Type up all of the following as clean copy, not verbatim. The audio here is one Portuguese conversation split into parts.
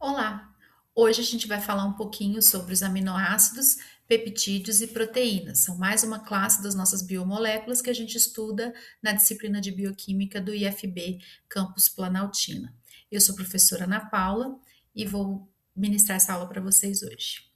Olá! Hoje a gente vai falar um pouquinho sobre os aminoácidos, peptídeos e proteínas. São mais uma classe das nossas biomoléculas que a gente estuda na disciplina de Bioquímica do IFB Campus Planaltina. Eu sou a professora Ana Paula e vou ministrar essa aula para vocês hoje.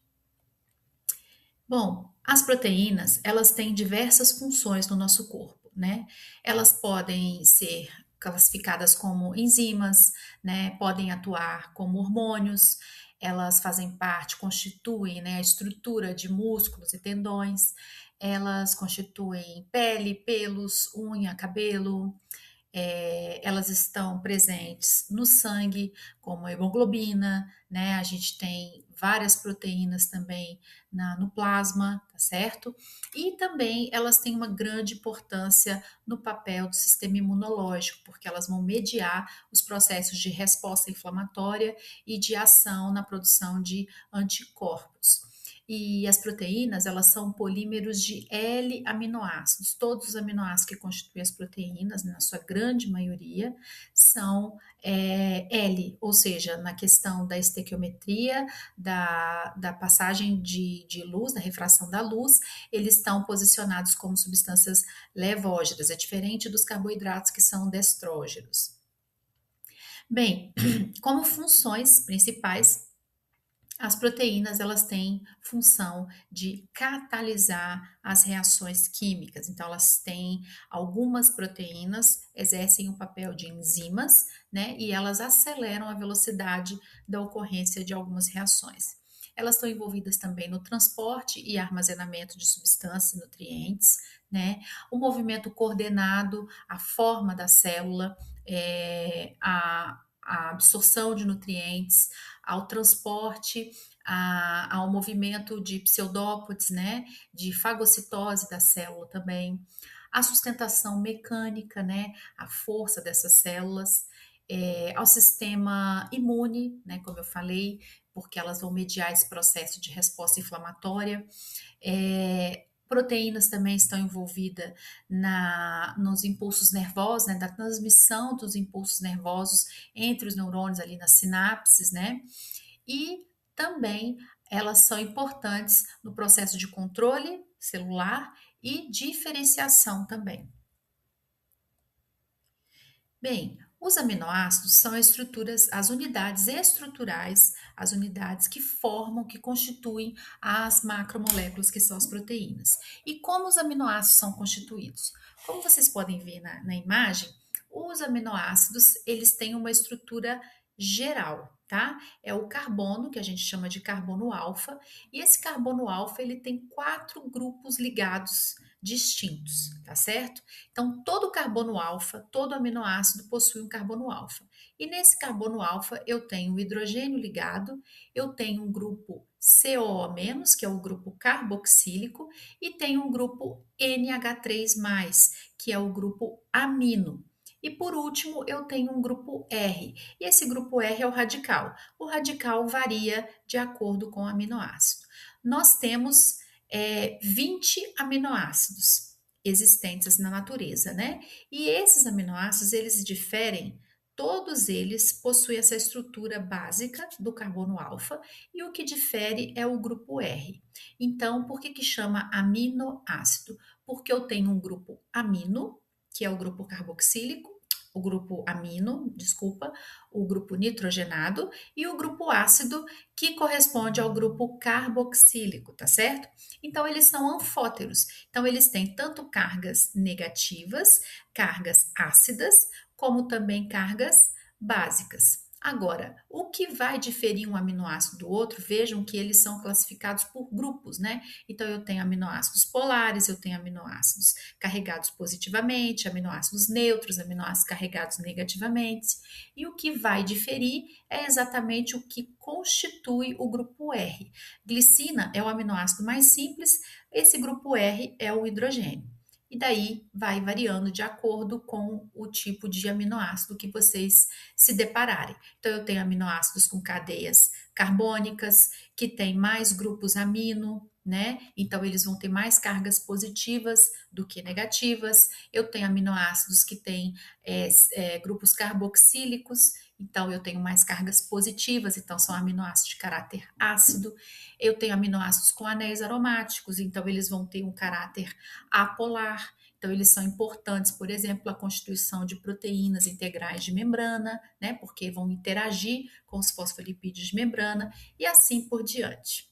Bom, as proteínas, elas têm diversas funções no nosso corpo, né? Elas podem ser classificadas como enzimas, né? Podem atuar como hormônios, elas fazem parte, constituem, né, a estrutura de músculos e tendões, elas constituem pele, pelos, unha, cabelo, elas estão presentes no sangue, como a hemoglobina, né? A gente tem várias proteínas também no plasma, tá certo? E também elas têm uma grande importância no papel do sistema imunológico, porque elas vão mediar os processos de resposta inflamatória e de ação na produção de anticorpos. E as proteínas, elas são polímeros de L-aminoácidos. Todos os aminoácidos que constituem as proteínas, na sua grande maioria, são L, ou seja, na questão da estequiometria, da passagem de luz, da refração da luz, eles estão posicionados como substâncias levógenas, é diferente dos carboidratos que são destrógenos. Bem, como funções principais, as proteínas, elas têm função de catalisar as reações químicas. Então, elas têm algumas proteínas exercem o papel de enzimas, né? E elas aceleram a velocidade da ocorrência de algumas reações. Elas estão envolvidas também no transporte e armazenamento de substâncias e nutrientes, né? O movimento coordenado, a forma da célula, a absorção de nutrientes, ao transporte, ao movimento de pseudópodes, né, de fagocitose da célula também, a sustentação mecânica, né, a força dessas células, ao sistema imune, né, como eu falei, porque elas vão mediar esse processo de resposta inflamatória. Proteínas também estão envolvidas nos impulsos nervosos, né, da transmissão dos impulsos nervosos entre os neurônios ali nas sinapses, né? E também elas são importantes no processo de controle celular e diferenciação também. Bem, os aminoácidos são as unidades estruturais, as unidades que formam, que constituem as macromoléculas, que são as proteínas. E como os aminoácidos são constituídos? Como vocês podem ver na imagem, os aminoácidos, eles têm uma estrutura geral, tá? É o carbono, que a gente chama de carbono alfa, e esse carbono alfa, ele tem 4 grupos ligados distintos, tá certo? Então, todo carbono alfa, todo aminoácido possui um carbono alfa. E nesse carbono alfa eu tenho o hidrogênio ligado, eu tenho um grupo COO-, que é o grupo carboxílico, e tenho um grupo NH3+, que é o grupo amino. E por último, eu tenho um grupo R. E esse grupo R é o radical. O radical varia de acordo com o aminoácido. Nós temos 20 aminoácidos existentes na natureza, né? E esses aminoácidos, eles diferem, todos eles possuem essa estrutura básica do carbono alfa, e o que difere é o grupo R. Então, por que chama aminoácido? Porque eu tenho um grupo amino, que é o grupo carboxílico, o grupo amino, desculpa, o grupo nitrogenado, e o grupo ácido, que corresponde ao grupo carboxílico, tá certo? Então, eles são anfóteros. Então, eles têm tanto cargas negativas, cargas ácidas, como também cargas básicas. Agora, o que vai diferir um aminoácido do outro? Vejam que eles são classificados por grupos, né? Então, eu tenho aminoácidos polares, eu tenho aminoácidos carregados positivamente, aminoácidos neutros, aminoácidos carregados negativamente. E o que vai diferir é exatamente o que constitui o grupo R. Glicina é o aminoácido mais simples, esse grupo R é o hidrogênio. E daí vai variando de acordo com o tipo de aminoácido que vocês se depararem. Então, eu tenho aminoácidos com cadeias carbônicas, que tem mais grupos amino, né? Então, eles vão ter mais cargas positivas do que negativas. Eu tenho aminoácidos que têm grupos carboxílicos, então eu tenho mais cargas positivas, então são aminoácidos de caráter ácido. Eu tenho aminoácidos com anéis aromáticos, então eles vão ter um caráter apolar. Então, eles são importantes, por exemplo, a constituição de proteínas integrais de membrana, né? Porque vão interagir com os fosfolipídios de membrana e assim por diante.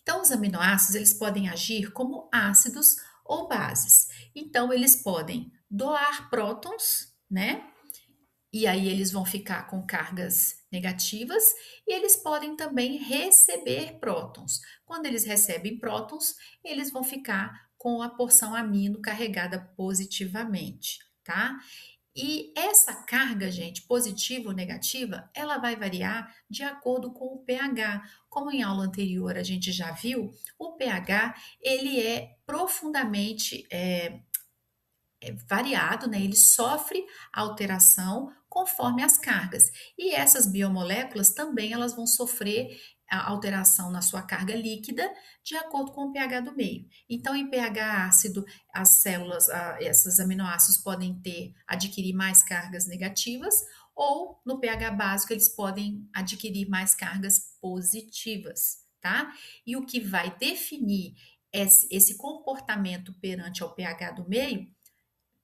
Então, os aminoácidos, eles podem agir como ácidos ou bases. Então, eles podem doar prótons, né? E aí eles vão ficar com cargas negativas e eles podem também receber prótons. Quando eles recebem prótons, eles vão ficar com a porção amino carregada positivamente, tá? E essa carga, gente, positiva ou negativa, ela vai variar de acordo com o pH. Como em aula anterior a gente já viu, o pH ele é profundamente variado, né? Ele sofre alteração conforme as cargas. E essas biomoléculas também elas vão sofrer a alteração na sua carga líquida de acordo com o pH do meio. Então, em pH ácido, as células, esses aminoácidos podem adquirir mais cargas negativas, ou no pH básico eles podem adquirir mais cargas positivas, tá? E o que vai definir esse comportamento perante ao pH do meio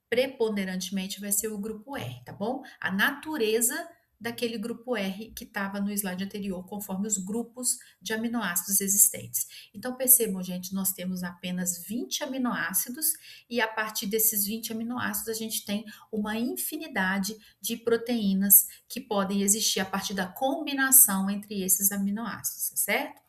preponderantemente vai ser o grupo R, tá bom? A natureza daquele grupo R que estava no slide anterior, conforme os grupos de aminoácidos existentes. Então, percebam, gente, nós temos apenas 20 aminoácidos e a partir desses 20 aminoácidos a gente tem uma infinidade de proteínas que podem existir a partir da combinação entre esses aminoácidos, tá certo?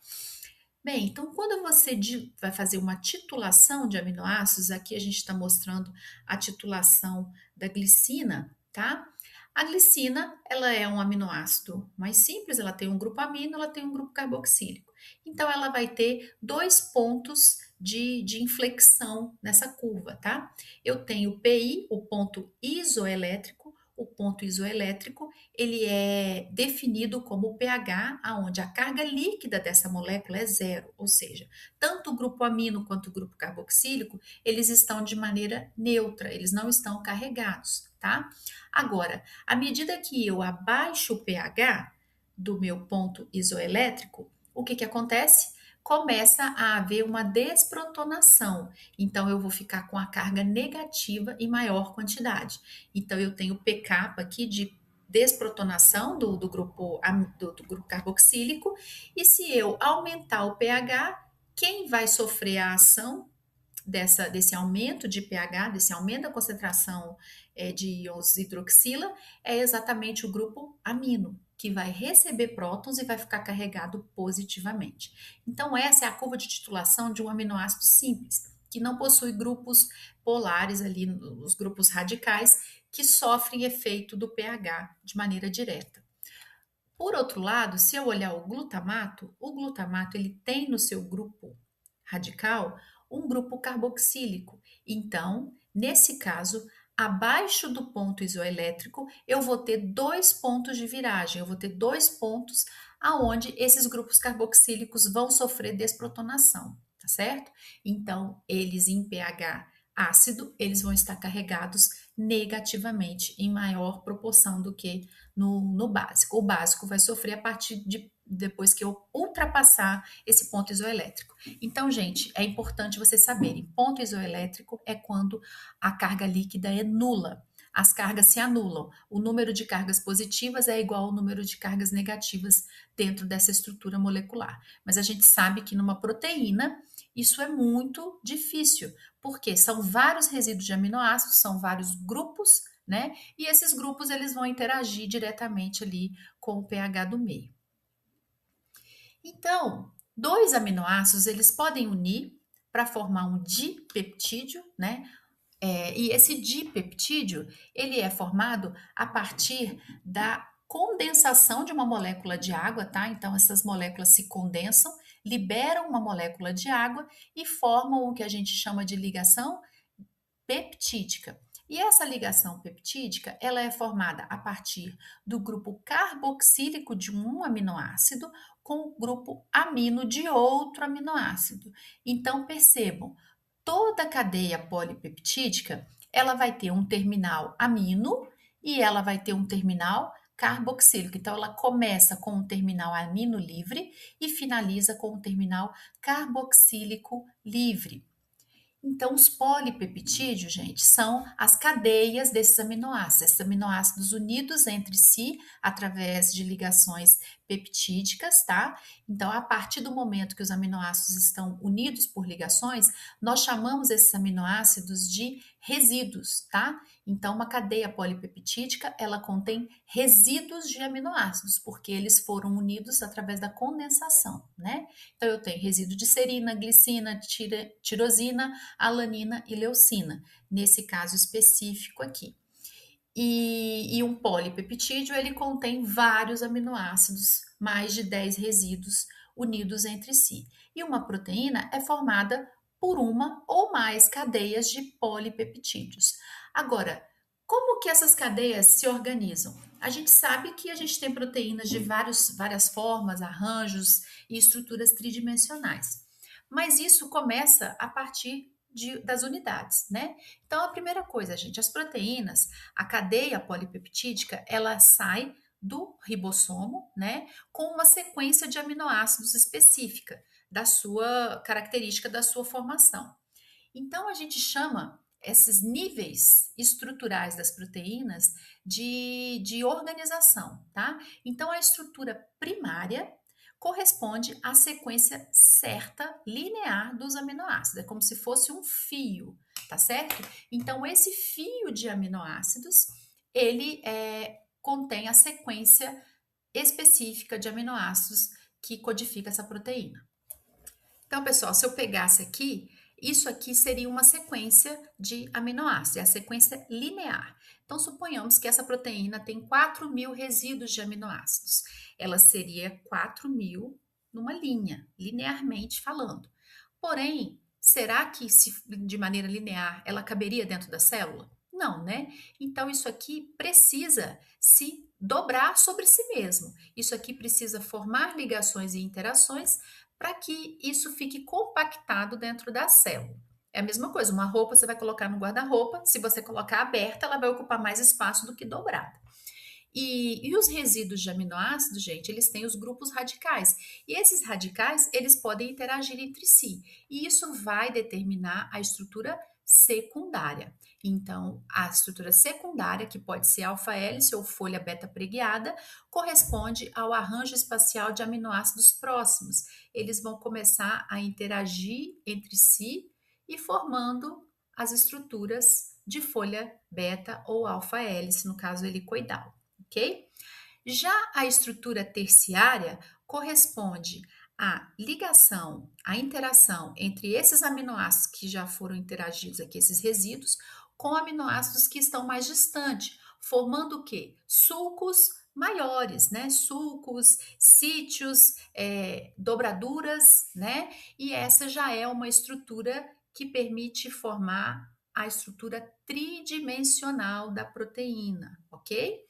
Bem, então quando você vai fazer uma titulação de aminoácidos, aqui a gente está mostrando a titulação da glicina, tá? A glicina, ela é um aminoácido mais simples, ela tem um grupo amino, ela tem um grupo carboxílico. Então, ela vai ter dois pontos de inflexão nessa curva, tá? Eu tenho o PI, o ponto isoelétrico. O ponto isoelétrico, ele é definido como o pH, aonde a carga líquida dessa molécula é zero, ou seja, tanto o grupo amino quanto o grupo carboxílico, eles estão de maneira neutra, eles não estão carregados, tá? Agora, à medida que eu abaixo o pH do meu ponto isoelétrico, o que acontece? Começa a haver uma desprotonação. Então, eu vou ficar com a carga negativa em maior quantidade. Então, eu tenho pK aqui de desprotonação do grupo carboxílico, e se eu aumentar o pH, quem vai sofrer a ação desse aumento de pH, desse aumento da concentração de íons hidroxila, é exatamente o grupo amino, que vai receber prótons e vai ficar carregado positivamente. Então, essa é a curva de titulação de um aminoácido simples, que não possui grupos polares ali, os grupos radicais, que sofrem efeito do pH de maneira direta. Por outro lado, se eu olhar o glutamato ele tem no seu grupo radical um grupo carboxílico. Então, nesse caso, abaixo do ponto isoelétrico, eu vou ter dois pontos de viragem, eu vou ter dois pontos aonde esses grupos carboxílicos vão sofrer desprotonação, tá certo? Então, eles em pH ácido, eles vão estar carregados negativamente em maior proporção do que no básico. O básico vai sofrer a partir de depois que eu ultrapassar esse ponto isoelétrico. Então, gente, é importante vocês saberem, ponto isoelétrico é quando a carga líquida é nula. As cargas se anulam. O número de cargas positivas é igual ao número de cargas negativas dentro dessa estrutura molecular. Mas a gente sabe que numa proteína isso é muito difícil, porque são vários resíduos de aminoácidos, são vários grupos, né? E esses grupos eles vão interagir diretamente ali com o pH do meio. Então, dois aminoácidos eles podem unir para formar um dipeptídeo, né? E esse dipeptídeo ele é formado a partir da condensação de uma molécula de água, tá? Então essas moléculas se condensam, liberam uma molécula de água e formam o que a gente chama de ligação peptídica. E essa ligação peptídica, ela é formada a partir do grupo carboxílico de um aminoácido com o grupo amino de outro aminoácido. Então, percebam, toda a cadeia polipeptídica, ela vai ter um terminal amino e ela vai ter um terminal carboxílico. Então, ela começa com um terminal amino livre e finaliza com um terminal carboxílico livre. Então, os polipeptídeos, gente, são as cadeias desses aminoácidos, esses aminoácidos unidos entre si através de ligações peptídicas, tá? Então, a partir do momento que os aminoácidos estão unidos por ligações, nós chamamos esses aminoácidos de resíduos, tá? Então, uma cadeia polipeptídica, ela contém resíduos de aminoácidos, porque eles foram unidos através da condensação, né? Então, eu tenho resíduo de serina, glicina, tirosina, alanina e leucina, nesse caso específico aqui. E um polipeptídeo, ele contém vários aminoácidos, mais de 10 resíduos unidos entre si. E uma proteína é formada por uma ou mais cadeias de polipeptídeos. Agora, como que essas cadeias se organizam? A gente sabe que a gente tem proteínas de várias formas, arranjos e estruturas tridimensionais. Mas isso começa a partir das unidades, né? Então, a primeira coisa, gente, as proteínas, a cadeia polipeptídica, ela sai do ribossomo, né, com uma sequência de aminoácidos específica da sua característica da sua formação. Então, a gente chama esses níveis estruturais das proteínas de organização, tá? Então, a estrutura primária corresponde à sequência certa, linear dos aminoácidos. É como se fosse um fio, tá certo? Então, esse fio de aminoácidos, ele contém a sequência específica de aminoácidos que codifica essa proteína. Então, pessoal, se eu pegasse aqui, isso aqui seria uma sequência de aminoácidos, é a sequência linear. Então, suponhamos que essa proteína tem 4.000 resíduos de aminoácidos. Ela seria 4.000 numa linha, linearmente falando. Porém, será que de maneira linear ela caberia dentro da célula? Não, né? Então, isso aqui precisa se dobrar sobre si mesmo. Isso aqui precisa formar ligações e interações para que isso fique compactado dentro da célula. É a mesma coisa, uma roupa você vai colocar no guarda-roupa, se você colocar aberta, ela vai ocupar mais espaço do que dobrada. E os resíduos de aminoácidos, gente, eles têm os grupos radicais. E esses radicais, eles podem interagir entre si. E isso vai determinar a estrutura secundária. Então, a estrutura secundária, que pode ser alfa-hélice ou folha beta-preguiada, corresponde ao arranjo espacial de aminoácidos próximos. Eles vão começar a interagir entre si e formando as estruturas de folha beta ou alfa-hélice, no caso helicoidal, ok? Já a estrutura terciária corresponde à ligação, à interação entre esses aminoácidos que já foram interagidos aqui, esses resíduos, com aminoácidos que estão mais distantes, formando o quê? Sulcos maiores, né? Sulcos, sítios, dobraduras, né? E essa já é uma estrutura que permite formar a estrutura tridimensional da proteína, ok?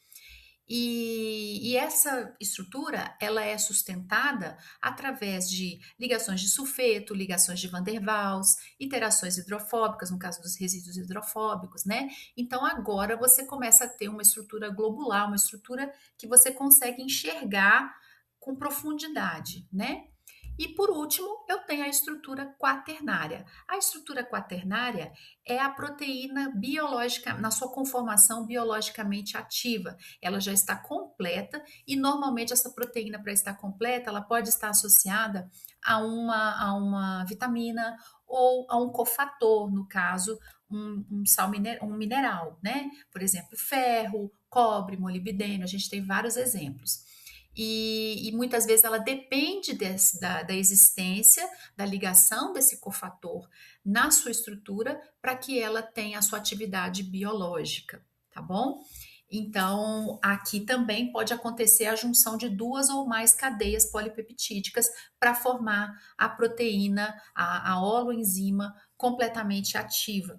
E essa estrutura ela é sustentada através de ligações de sulfeto, ligações de Van der Waals, interações hidrofóbicas, no caso dos resíduos hidrofóbicos, né? Então agora você começa a ter uma estrutura globular, uma estrutura que você consegue enxergar com profundidade, né? E por último, eu tenho a estrutura quaternária. A estrutura quaternária é a proteína biológica, na sua conformação biologicamente ativa. Ela já está completa e normalmente essa proteína, para estar completa, ela pode estar associada a uma vitamina ou a um cofator, no caso, um mineral, né? Por exemplo, ferro, cobre, molibdênio, a gente tem vários exemplos. E muitas vezes ela depende da existência, da ligação desse cofator na sua estrutura para que ela tenha a sua atividade biológica, tá bom? Então, aqui também pode acontecer a junção de duas ou mais cadeias polipeptídicas para formar a proteína, a holoenzima completamente ativa.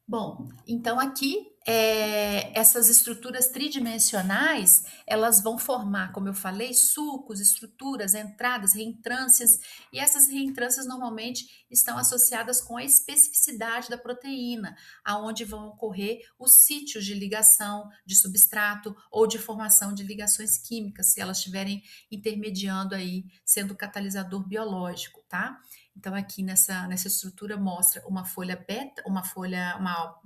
Bom, então aqui essas estruturas tridimensionais, elas vão formar, como eu falei, sulcos, estruturas, entradas, reentrâncias, e essas reentrâncias normalmente estão associadas com a especificidade da proteína, aonde vão ocorrer os sítios de ligação de substrato ou de formação de ligações químicas, se elas estiverem intermediando aí, sendo catalisador biológico, tá? Então, aqui nessa estrutura mostra uma folha beta, uma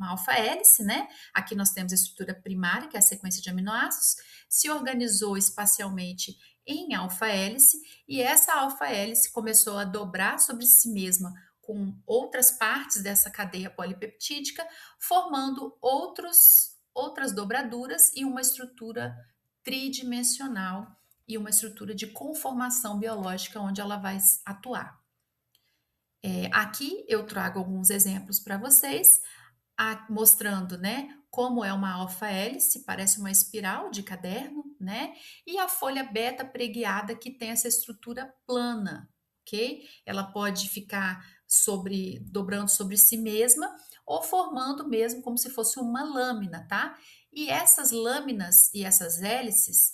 alfa-hélice, né? Aqui nós temos a estrutura primária, que é a sequência de aminoácidos, se organizou espacialmente em alfa-hélice, e essa alfa-hélice começou a dobrar sobre si mesma com outras partes dessa cadeia polipeptídica, formando outras dobraduras e uma estrutura tridimensional e uma estrutura de conformação biológica onde ela vai atuar. Aqui eu trago alguns exemplos para vocês, mostrando, né, como é uma alfa-hélice, parece uma espiral de caderno, né, e a folha beta preguiada que tem essa estrutura plana, ok? Ela pode ficar dobrando sobre si mesma ou formando mesmo como se fosse uma lâmina, tá? E essas lâminas e essas hélices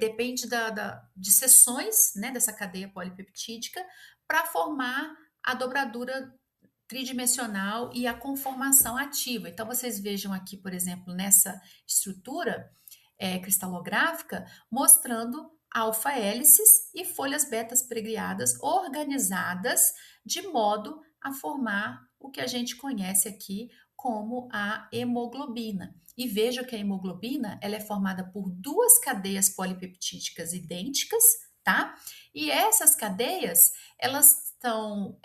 depende de seções, né, dessa cadeia polipeptídica para formar a dobradura tridimensional e a conformação ativa. Então, vocês vejam aqui, por exemplo, nessa estrutura cristalográfica, mostrando alfa-hélices e folhas betas pregliadas organizadas de modo a formar o que a gente conhece aqui como a hemoglobina. E veja que a hemoglobina ela é formada por duas cadeias polipeptídicas idênticas, tá? E essas cadeias, elas estão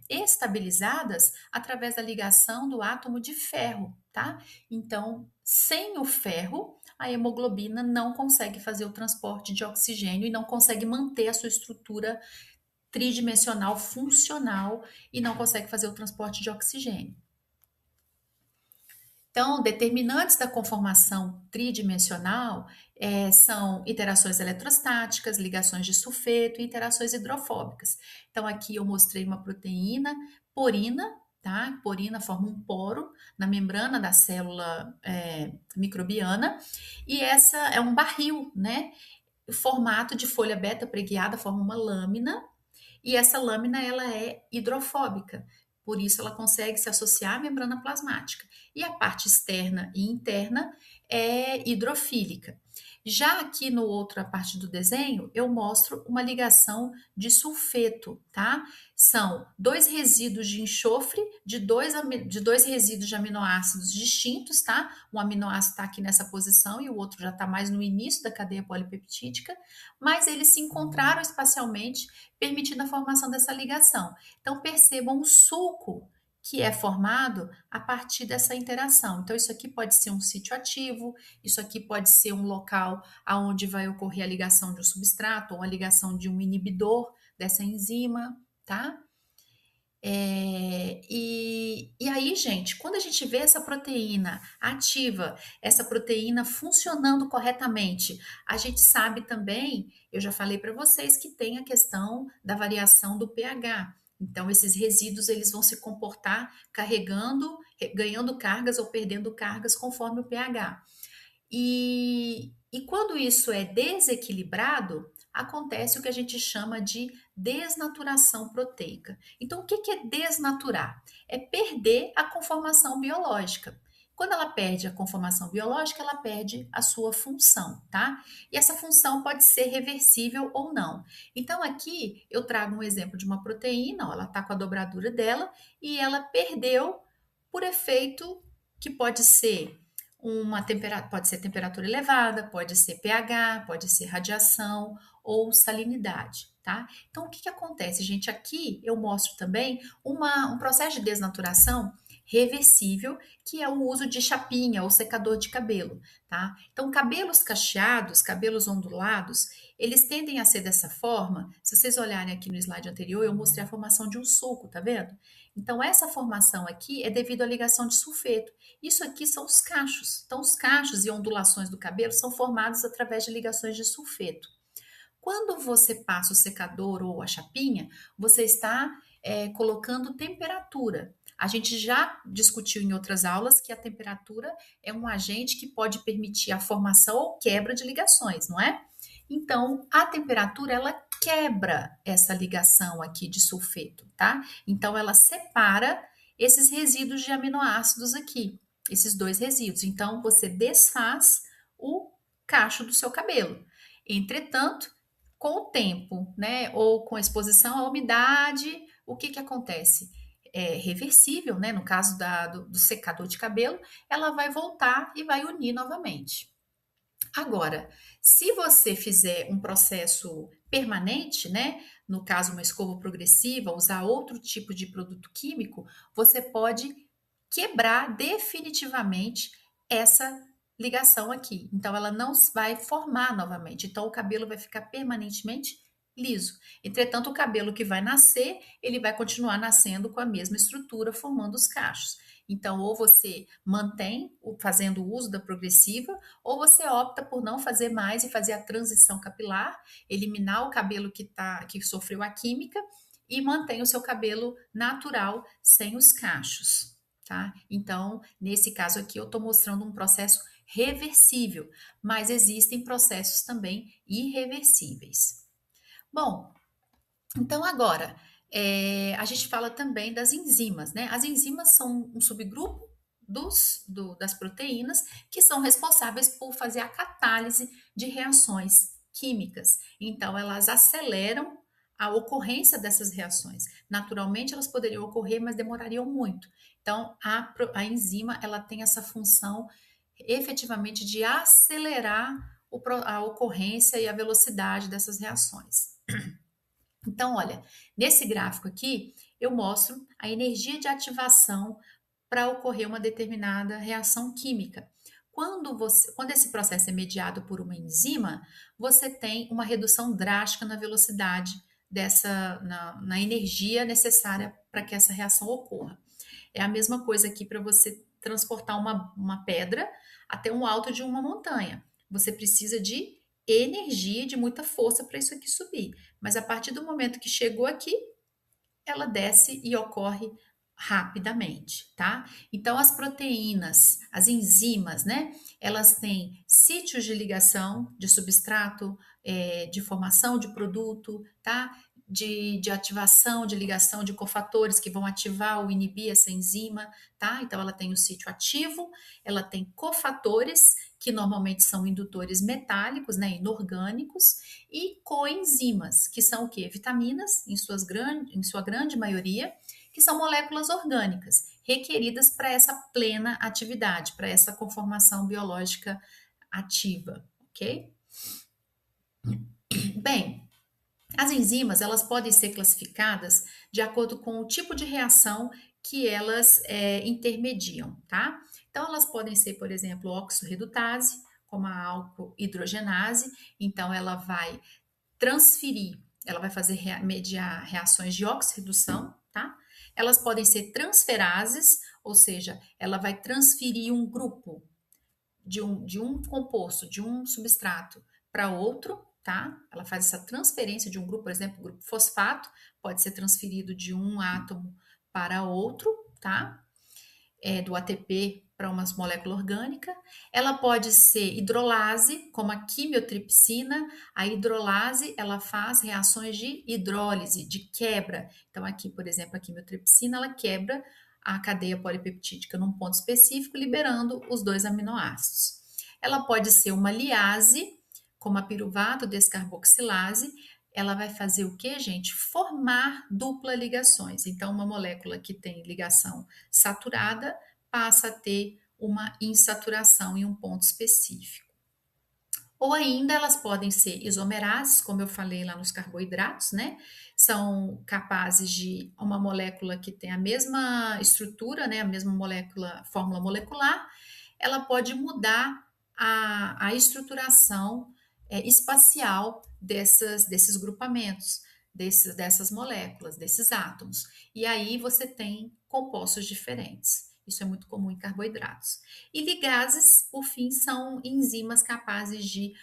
estabilizadas através da ligação do átomo de ferro, tá? Então, sem o ferro, a hemoglobina não consegue fazer o transporte de oxigênio e não consegue manter a sua estrutura tridimensional funcional e não consegue fazer o transporte de oxigênio. Então, determinantes da conformação tridimensional são interações eletrostáticas, ligações de sulfeto e interações hidrofóbicas. Então, aqui eu mostrei uma proteína porina, tá? Porina forma um poro na membrana da célula microbiana e essa é um barril, né? O formato de folha beta preguiada forma uma lâmina e essa lâmina ela é hidrofóbica, por isso ela consegue se associar à membrana plasmática. E a parte externa e interna é hidrofílica. Já aqui no outra parte do desenho, eu mostro uma ligação de sulfeto, tá? São dois resíduos de enxofre de dois resíduos de aminoácidos distintos, tá? Um aminoácido está aqui nessa posição e o outro já está mais no início da cadeia polipeptídica, mas eles se encontraram espacialmente, permitindo a formação dessa ligação. Então, percebam o sulco que é formado a partir dessa interação. Então, isso aqui pode ser um sítio ativo, isso aqui pode ser um local onde vai ocorrer a ligação de um substrato ou a ligação de um inibidor dessa enzima, tá? E aí, gente, quando a gente vê essa proteína ativa, essa proteína funcionando corretamente, a gente sabe também, eu já falei para vocês, que tem a questão da variação do pH. Então, esses resíduos eles vão se comportar carregando, ganhando cargas ou perdendo cargas conforme o pH. E quando isso é desequilibrado, acontece o que a gente chama de desnaturação proteica. Então, o que é desnaturar? É perder a conformação biológica. Quando ela perde a conformação biológica, ela perde a sua função, tá? E essa função pode ser reversível ou não. Então, aqui eu trago um exemplo de uma proteína, ó, ela está com a dobradura dela e ela perdeu por efeito que pode ser pode ser temperatura elevada, pode ser pH, pode ser radiação ou salinidade, tá? Então, o que acontece, gente? Aqui eu mostro também um processo de desnaturação reversível, que é o uso de chapinha ou secador de cabelo, tá? Então, cabelos cacheados, cabelos ondulados, eles tendem a ser dessa forma. Se vocês olharem aqui no slide anterior, eu mostrei a formação de um sulco, tá vendo? Então, essa formação aqui é devido à ligação de sulfeto. Isso aqui são os cachos. Então, os cachos e ondulações do cabelo são formados através de ligações de sulfeto. Quando você passa o secador ou a chapinha, você está colocando temperatura. A gente já discutiu em outras aulas que a temperatura é um agente que pode permitir a formação ou quebra de ligações, não é? Então, a temperatura ela quebra essa ligação aqui de sulfeto, tá? Então, ela separa esses resíduos de aminoácidos aqui, esses dois resíduos. Então, você desfaz o cacho do seu cabelo. Entretanto, com o tempo, né, ou com a exposição à umidade, o que que acontece? É reversível, né? No caso do secador de cabelo, ela vai voltar e vai unir novamente. Agora, se você fizer um processo permanente, né? No caso, uma escova progressiva, usar outro tipo de produto químico, você pode quebrar definitivamente essa ligação aqui. Então, ela não vai formar novamente. Então, o cabelo vai ficar permanentemente liso. Entretanto, o cabelo que vai nascer, ele vai continuar nascendo com a mesma estrutura, formando os cachos. Então, ou você mantém fazendo o uso da progressiva, ou você opta por não fazer mais e fazer a transição capilar, eliminar o cabelo que sofreu a química e mantém o seu cabelo natural sem os cachos, tá? Então, nesse caso aqui, eu estou mostrando um processo reversível, mas existem processos também irreversíveis. Bom, então agora a gente fala também das enzimas, né? As enzimas são um subgrupo das proteínas que são responsáveis por fazer a catálise de reações químicas. Então, elas aceleram a ocorrência dessas reações. Naturalmente, elas poderiam ocorrer, mas demorariam muito. Então, a enzima ela tem essa função efetivamente de acelerar a ocorrência e a velocidade dessas reações. Então, olha, nesse gráfico aqui, eu mostro a energia de ativação para ocorrer uma determinada reação química. Quando esse processo é mediado por uma enzima, você tem uma redução drástica na velocidade na energia necessária para que essa reação ocorra. É a mesma coisa aqui para você transportar uma pedra até um alto de uma montanha. Você precisa de energia, de muita força para isso aqui subir. Mas a partir do momento que chegou aqui, ela desce e ocorre rapidamente, tá? Então, as proteínas, as enzimas, né? Elas têm sítios de ligação de substrato, de formação de produto, tá? De ativação, de ligação de cofatores que vão ativar ou inibir essa enzima, tá? Então, ela tem o sítio ativo, ela tem cofatores, que normalmente são indutores metálicos, né, inorgânicos, e coenzimas, que são o quê? Vitaminas, em sua grande maioria, que são moléculas orgânicas, requeridas para essa plena atividade, para essa conformação biológica ativa, ok? Bem, as enzimas, elas podem ser classificadas de acordo com o tipo de reação que elas intermediam, tá? Então, elas podem ser, por exemplo, oxorredutase, como a alco-hidrogenase. Então, ela vai transferir, ela vai mediar reações de oxirredução, tá? Elas podem ser transferases, ou seja, ela vai transferir um grupo de um composto, de um substrato para outro, tá? Ela faz essa transferência de um grupo, por exemplo, o grupo fosfato, pode ser transferido de um átomo para outro, tá? Do ATP para uma molécula orgânica. Ela pode ser hidrolase, como a quimiotripsina. A hidrolase, ela faz reações de hidrólise, de quebra. Então, aqui, por exemplo, a quimiotripsina, ela quebra a cadeia polipeptídica num ponto específico, liberando os dois aminoácidos. Ela pode ser uma liase, como a piruvato descarboxilase. Ela vai fazer o que, gente? Formar dupla ligações. Então, uma molécula que tem ligação saturada passa a ter uma insaturação em um ponto específico. Ou ainda elas podem ser isomerases, como eu falei lá nos carboidratos, né? São capazes de uma molécula que tem a mesma estrutura, né? A mesma fórmula molecular, ela pode mudar a estruturação espacial desses grupamentos, dessas moléculas, desses átomos. E aí você tem compostos diferentes. Isso é muito comum em carboidratos. E ligases, por fim, são enzimas capazes de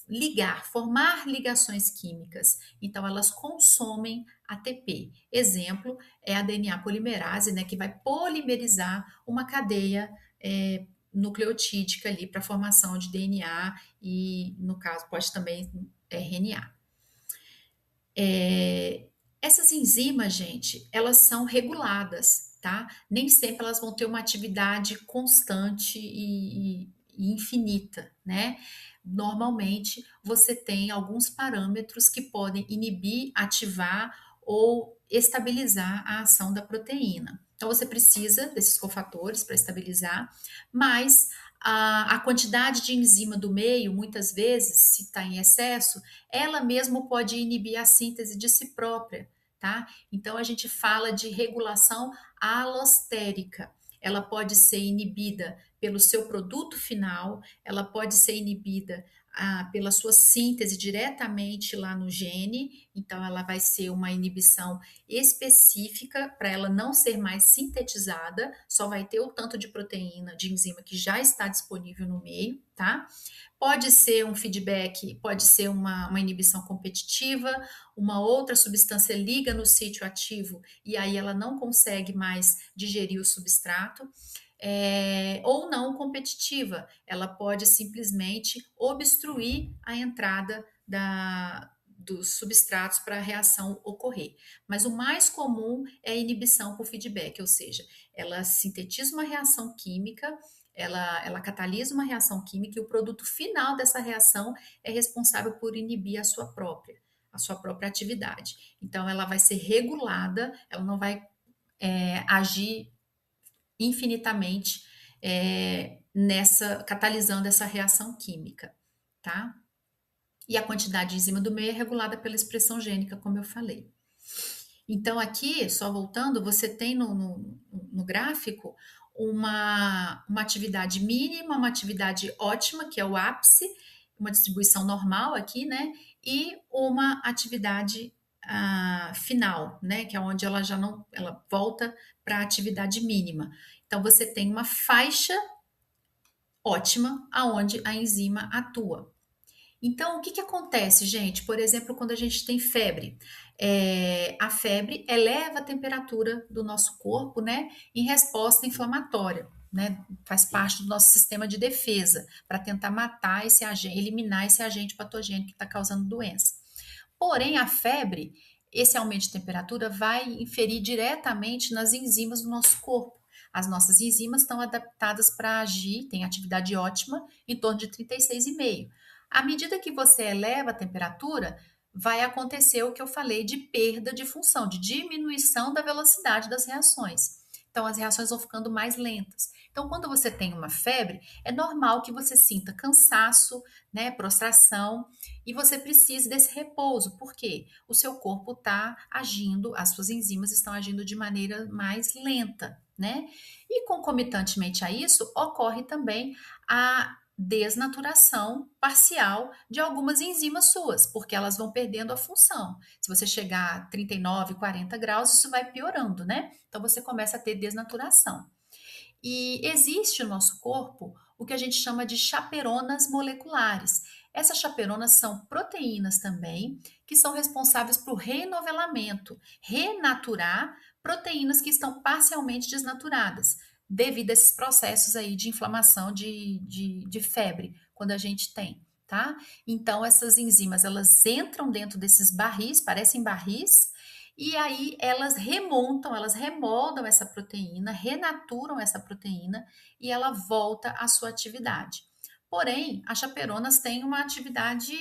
ligar, formar ligações químicas. Então, elas consomem ATP. Exemplo é a DNA polimerase, né, que vai polimerizar uma cadeia nucleotídica ali para a formação de DNA e, no caso, pode também RNA. Essas enzimas, gente, elas são reguladas, tá? Nem sempre elas vão ter uma atividade constante e infinita, né? Normalmente você tem alguns parâmetros que podem inibir, ativar ou estabilizar a ação da proteína. Então você precisa desses cofatores para estabilizar, mas a quantidade de enzima do meio, muitas vezes, se está em excesso, ela mesma pode inibir a síntese de si própria, tá? Então a gente fala de regulação alostérica. Ela pode ser inibida pelo seu produto final, ela pode ser inibida pela sua síntese diretamente lá no gene, então ela vai ser uma inibição específica para ela não ser mais sintetizada, só vai ter o tanto de proteína, de enzima que já está disponível no meio, tá? Pode ser um feedback, pode ser uma inibição competitiva, uma outra substância liga no sítio ativo e aí ela não consegue mais digerir o substrato. Ou não competitiva, ela pode simplesmente obstruir a entrada dos substratos para a reação ocorrer. Mas o mais comum é a inibição por feedback, ou seja, ela sintetiza uma reação química, ela catalisa uma reação química e o produto final dessa reação é responsável por inibir a sua própria atividade. Então, ela vai ser regulada, ela não vai agir infinitamente catalisando essa reação química, tá? E a quantidade de enzima do meio é regulada pela expressão gênica, como eu falei. Então, aqui, só voltando, você tem no gráfico uma atividade mínima, uma atividade ótima, que é o ápice, uma distribuição normal aqui, né? E uma atividade final, né? Que é onde ela já não, ela volta para a atividade mínima. Então, você tem uma faixa ótima aonde a enzima atua. Então, o que acontece, gente? Por exemplo, quando a gente tem febre, a febre eleva a temperatura do nosso corpo, né, em resposta inflamatória, né? Faz parte do nosso sistema de defesa para tentar matar esse agente, eliminar esse agente patogênico que está causando doença. Porém, a febre, esse aumento de temperatura vai inferir diretamente nas enzimas do nosso corpo. As nossas enzimas estão adaptadas para agir, têm atividade ótima, em torno de 36,5. À medida que você eleva a temperatura, vai acontecer o que eu falei de perda de função, de diminuição da velocidade das reações. Então, as reações vão ficando mais lentas. Então, quando você tem uma febre, é normal que você sinta cansaço, né, prostração, e você precise desse repouso. Por quê? O seu corpo está agindo, as suas enzimas estão agindo de maneira mais lenta, né? E concomitantemente a isso, ocorre também a desnaturação parcial de algumas enzimas suas, porque elas vão perdendo a função. Se você chegar a 39, 40 graus, isso vai piorando, né? Então você começa a ter desnaturação. E existe no nosso corpo o que a gente chama de chaperonas moleculares. Essas chaperonas são proteínas também, que são responsáveis por renovelamento, renaturar proteínas que estão parcialmente desnaturadas, devido a esses processos aí de inflamação de febre, quando a gente tem, tá? Então, essas enzimas, elas entram dentro desses barris, parecem barris, e aí elas remontam, elas remoldam essa proteína, renaturam essa proteína e ela volta à sua atividade. Porém, as chaperonas têm uma atividade,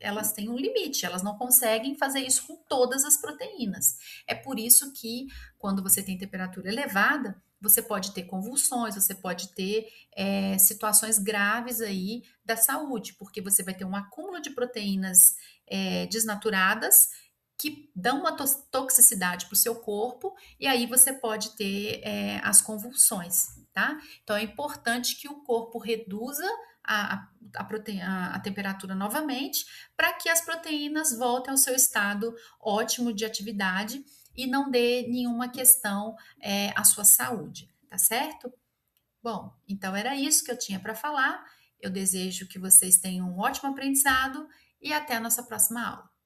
elas têm um limite, elas não conseguem fazer isso com todas as proteínas. É por isso que, quando você tem temperatura elevada, você pode ter convulsões, você pode ter situações graves aí da saúde, porque você vai ter um acúmulo de proteínas desnaturadas que dão uma toxicidade para o seu corpo e aí você pode ter as convulsões, tá? Então é importante que o corpo reduza a temperatura novamente para que as proteínas voltem ao seu estado ótimo de atividade e não dê nenhuma questão à sua saúde, tá certo? Bom, então era isso que eu tinha para falar. Eu desejo que vocês tenham um ótimo aprendizado e até a nossa próxima aula.